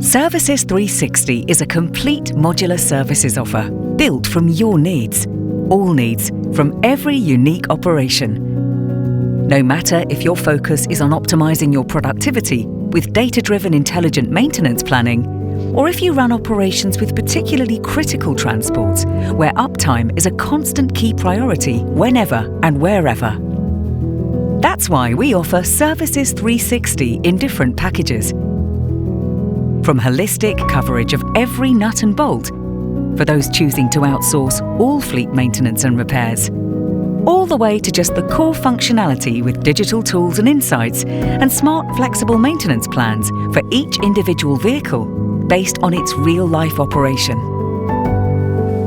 Services 360 is a complete modular services offer built from your needs, all needs, from every unique operation. No matter if your focus is on optimizing your productivity with data-driven intelligent maintenance planning, or if you run operations with particularly critical transports where uptime is a constant key priority whenever and wherever. That's why we offer Services 360 in different packages. From holistic coverage of every nut and bolt, for those choosing to outsource all fleet maintenance and repairs, all the way to just the core functionality with digital tools and insights and smart flexible maintenance plans for each individual vehicle based on its real-life operation.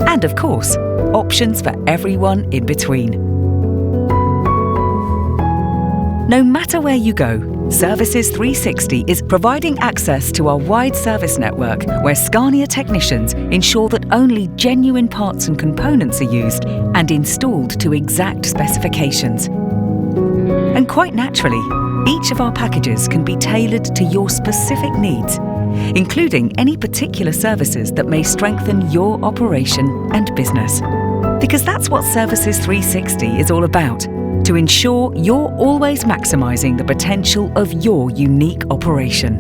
And of course, options for everyone in between. No matter where you go, Services 360 is providing access to our wide service network where Scania technicians ensure that only genuine parts and components are used and installed to exact specifications. And quite naturally, each of our packages can be tailored to your specific needs, including any particular services that may strengthen your operation and business. Because that's what Services 360 is all about, to ensure you're always maximising the potential of your unique operation.